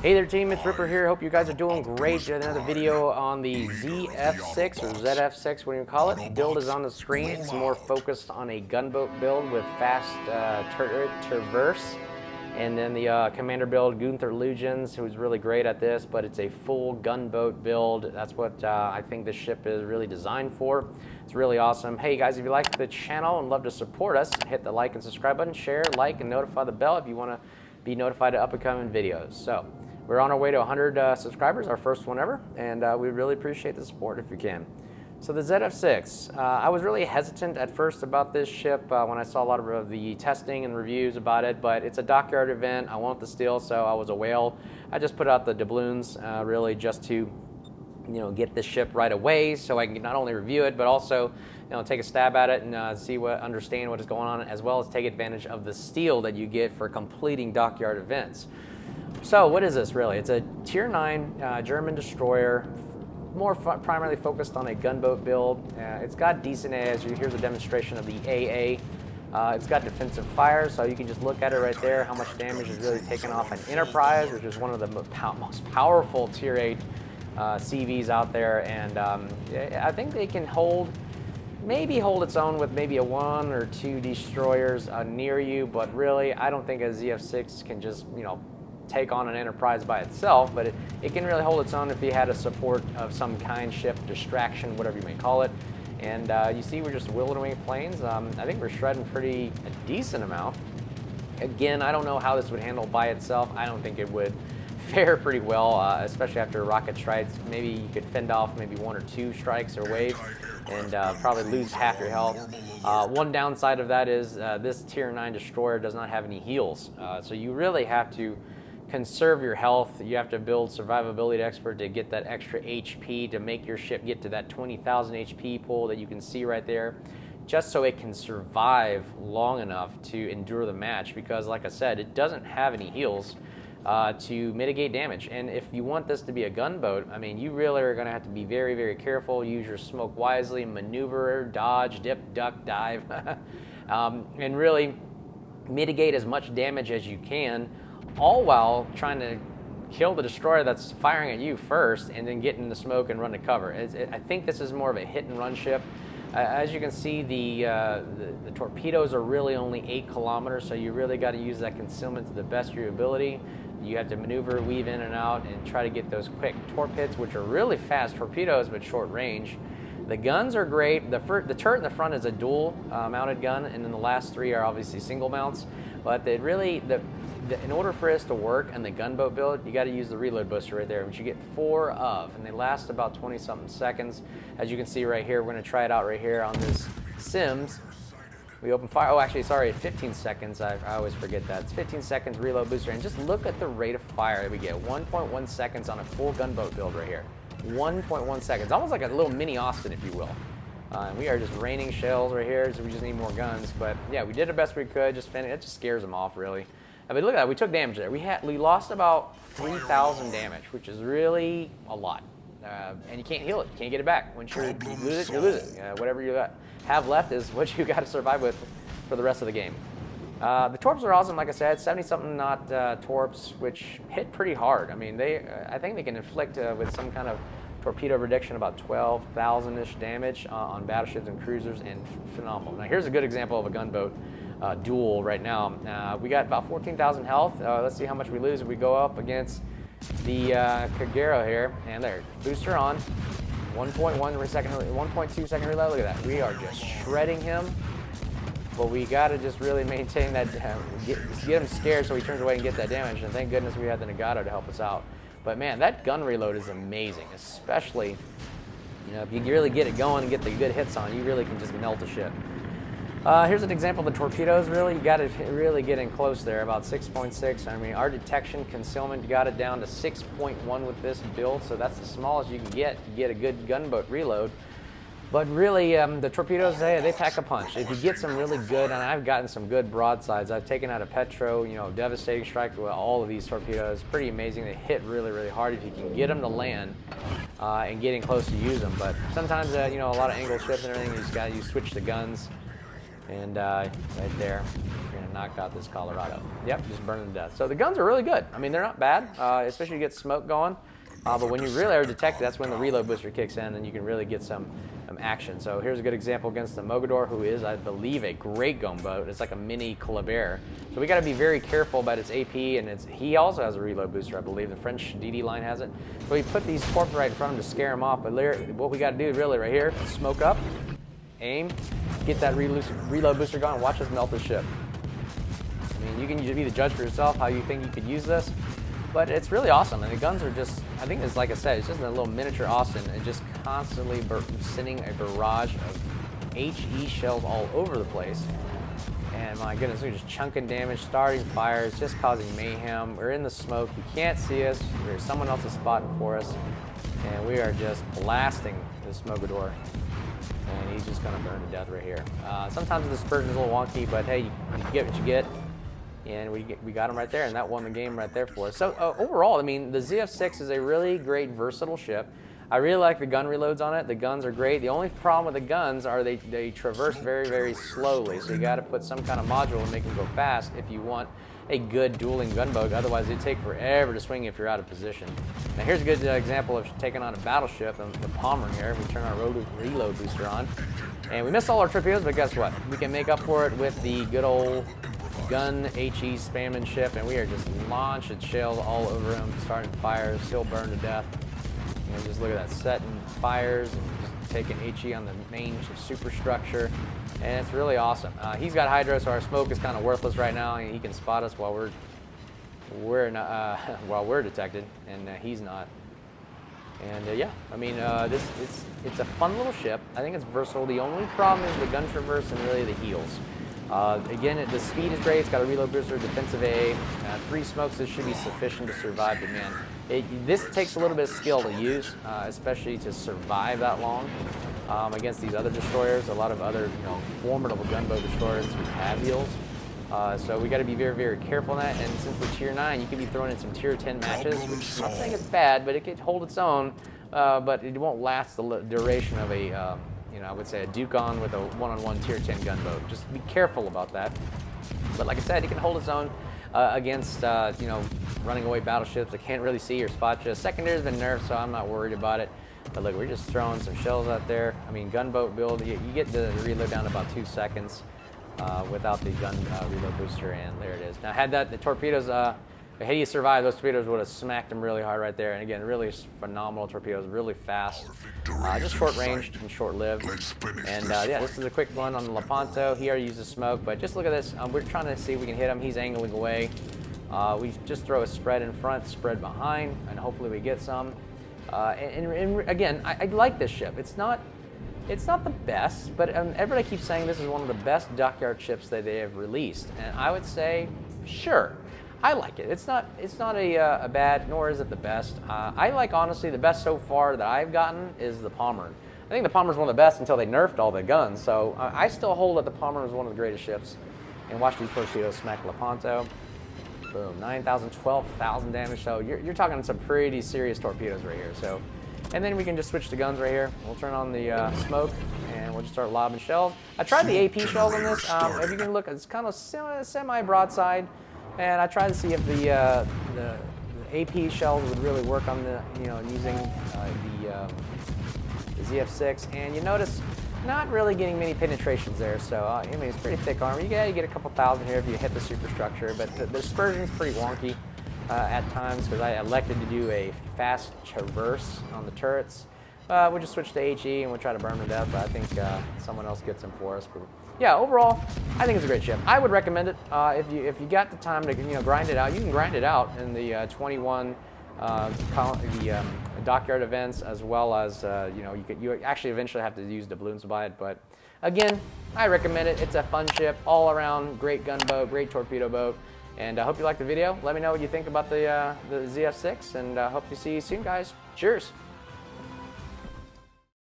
Hey there team, it's Ripper here. Hope you guys are doing great. Another video on the ZF-6 or ZF-6, what do you call it? Build is on the screen. It's more focused on a gunboat build with fast turret traverse. And then the commander build, Gunther Lugens, who's really great at this, but it's a full gunboat build. That's what I think this ship is really designed for. It's really awesome. Hey guys, if you like the channel and love to support us, hit the like and subscribe button, share, like, and notify the bell if you want to be notified of up-and-coming videos. So we're on our way to 100 subscribers, our first one ever, and we really appreciate the support if you can. So the ZF-6, I was really hesitant at first about this ship when I saw a lot of the testing and reviews about it, but it's a dockyard event. I want the steel, so I was a whale. I just put out the doubloons really just to get this ship right away so I can not only review it, but also take a stab at it and understand what is going on, as well as take advantage of the steel that you get for completing dockyard events. So what is this really? It's a Tier 9 German destroyer, more primarily focused on a gunboat build. It's got decent AAs. Here's a demonstration of the AA. It's got defensive fire, so you can just look at it right there, how much damage is really taken off an Enterprise, which is one of the most powerful Tier 8 CVs out there. And I think they can maybe hold its own with maybe a 1 or 2 destroyers near you, but really I don't think a ZF-6 can just take on an Enterprise by itself, but it can really hold its own if you had a support of some kind, ship, distraction, whatever you may call it. And you see we're just wing planes. I think we're shredding a decent amount. Again, I don't know how this would handle by itself. I don't think it would fare pretty well, especially after rocket strikes. Maybe you could fend off maybe 1 or 2 strikes or waves and probably lose half your health. One downside of that is this Tier 9 destroyer does not have any heals, so you really have to conserve your health. You have to build survivability expert to get that extra HP to make your ship get to that 20,000 HP pool that you can see right there, just so it can survive long enough to endure the match, because like I said, it doesn't have any heals to mitigate damage. And if you want this to be a gunboat, I mean, you really are going to have to be very, very careful, use your smoke wisely, maneuver, dodge, dip, duck, dive, and really mitigate as much damage as you can, all while trying to kill the destroyer that's firing at you first and then get in the smoke and run to cover. I think this is more of a hit and run ship. As you can see, the torpedoes are really only 8 kilometers, so you really got to use that concealment to the best of your ability. You have to maneuver, weave in and out, and try to get those quick torpedoes, which are really fast torpedoes but short range. The guns are great. The turret in the front is a dual mounted gun, and then the last 3 are obviously single mounts. But in order for this to work in the gunboat build, you got to use the reload booster right there, which you get 4 of, and they last about 20-something seconds. As you can see right here, we're going to try it out right here on this Sims. We open fire. Oh, actually, sorry, 15 seconds. I always forget that. It's 15 seconds reload booster, and just look at the rate of fire that we get. 1.1 seconds on a full gunboat build right here. 1.1 seconds, almost like a little mini Austin, if you will. And we are just raining shells right here, so we just need more guns. But yeah, we did the best we could. It just scares them off, really. I mean, look at that. We took damage there. We lost about 3,000 damage, which is really a lot. And you can't heal it. You can't get it back. Once you lose it, you lose it. Whatever you have left is what you got to survive with for the rest of the game. The torps are awesome, like I said, 70-something knot torps, which hit pretty hard. I mean, I think they can inflict with some kind of torpedo prediction about 12,000-ish damage on battleships and cruisers, and phenomenal. Now, here's a good example of a gunboat duel right now. We got about 14,000 health. Let's see how much we lose if we go up against the Kagero here. And there, booster on. 1.1 second, 1.2 second reload. Look at that. We are just shredding him. But we got to just really maintain that, get him scared so he turns away and get that damage. And thank goodness we had the Nagato to help us out. But man, that gun reload is amazing, especially if you really get it going and get the good hits on, you really can just melt the ship. Here's an example of the torpedoes. Really, you got to really get in close there, about 6.6. I mean, our detection concealment got it down to 6.1 with this build, so that's the smallest you can get to get a good gunboat reload. But really, the torpedoes, they pack a punch. If you get some really good, and I've gotten some good broadsides. I've taken out a Petro, devastating strike with all of these torpedoes. Pretty amazing. They hit really, really hard if you can get them to land and getting close to use them. But sometimes, a lot of angle ships and everything, you just got to switch the guns. And right there, we're gonna knock out this Colorado. Yep, just burning to death. So the guns are really good. I mean, they're not bad, especially you get smoke going. But when you really are detected, that's when the reload booster kicks in and you can really get some action. So here's a good example against the Mogador, who is, I believe, a great gunboat. It's like a mini Colbert. So we got to be very careful about its AP, and he also has a reload booster, I believe. The French DD line has it. So we put these torps right in front of him to scare him off. But what we got to do really right here, smoke up, aim, get that reload booster going, and watch us melt the ship. I mean, you can be the judge for yourself how you think you could use this. But it's really awesome, and the guns are just, I think it's like I said, it's just a little miniature Austin, and just constantly sending a barrage of HE shells all over the place. And my goodness, we're just chunking damage, starting fires, just causing mayhem. We're in the smoke, you can't see us, there's someone else is spotting for us, and we are just blasting this Mogador. And he's just gonna burn to death right here. Sometimes the dispersion is a little wonky, but hey, you get what you get. And we got him right there, and that won the game right there for us. So overall, I mean, the ZF-6 is a really great, versatile ship. I really like the gun reloads on it. The guns are great. The only problem with the guns are they traverse very, very slowly. So you got to put some kind of module to make them go fast if you want a good dueling gunboat. Otherwise, they take forever to swing if you're out of position. Now here's a good example of taking on a battleship, the Palmer here. We turn our reload booster on, and we missed all our torpedoes, but guess what? We can make up for it with the good old gun HE spamming ship, and we are just launching shells all over him, starting fires, still burned to death. And just look at that, setting fires and just taking HE on the main superstructure, and it's really awesome. He's got hydro, so our smoke is kind of worthless right now, and he can spot us while we're not, while we're detected, and he's not. And yeah, I mean, it's a fun little ship. I think it's versatile. The only problem is the gun traverse and really the heels. Again, the speed is great. It's got a reload booster, defensive A, 3 smokes. This should be sufficient to survive, but man, this takes a little bit of skill to use, especially to survive that long against these other destroyers. A lot of other, formidable gunboat destroyers who have heels. So we got to be very, very careful in that. And since we're tier 9, you could be throwing in some tier 10 matches, which I'm not saying it's bad, but it could hold its own. But it won't last the duration of a I would say a Duke-on with a one-on-one tier 10 gunboat. Just be careful about that. But like I said, it can hold its own against, running away battleships that can't really see or spot you. Secondary's been nerfed, so I'm not worried about it. But look, we're just throwing some shells out there. I mean, gunboat build, you get the reload down to about 2 seconds without the gun reload booster, and there it is. Now, had the torpedoes, had he survived, those torpedoes would have smacked him really hard right there. And again, really phenomenal torpedoes, really fast, just short range and short lived. And yeah, this is a quick one on the Lepanto. He already uses smoke, but just look at this. We're trying to see if we can hit him. He's angling away. We just throw a spread in front, spread behind, and hopefully we get some. And again, I like this ship. It's not the best, but everybody keeps saying this is one of the best dockyard ships that they have released. And I would say, sure. I like it. It's not a bad, nor is it the best. I like, honestly, the best so far that I've gotten is the Palmer. I think the Palmer is one of the best until they nerfed all the guns. So I still hold that the Palmer is one of the greatest ships. And watch these torpedoes smack Lepanto. Boom, 9,000, 12,000 damage. So you're talking some pretty serious torpedoes right here. So, and then we can just switch the guns right here. We'll turn on the smoke, and we'll just start lobbing shells. I tried the AP shells on this. If you can look, it's kind of semi-broadside. And I tried to see if the AP shells would really work on the, using the ZF-6. And you notice not really getting many penetrations there. So, I mean, it's pretty thick armor. You get a couple thousand here if you hit the superstructure. But the dispersion is pretty wonky at times because I elected to do a fast traverse on the turrets. We'll just switch to HE and we'll try to burn them to death. But I think someone else gets them for us. But yeah, overall, I think it's a great ship. I would recommend it if you got the time to grind it out. You can grind it out in the 21 dockyard events, as well as you actually eventually have to use doubloons to buy it. But again, I recommend it. It's a fun ship, all around, great gunboat, great torpedo boat. And I hope you liked the video. Let me know what you think about the ZF-6, and hope to see you soon, guys. Cheers.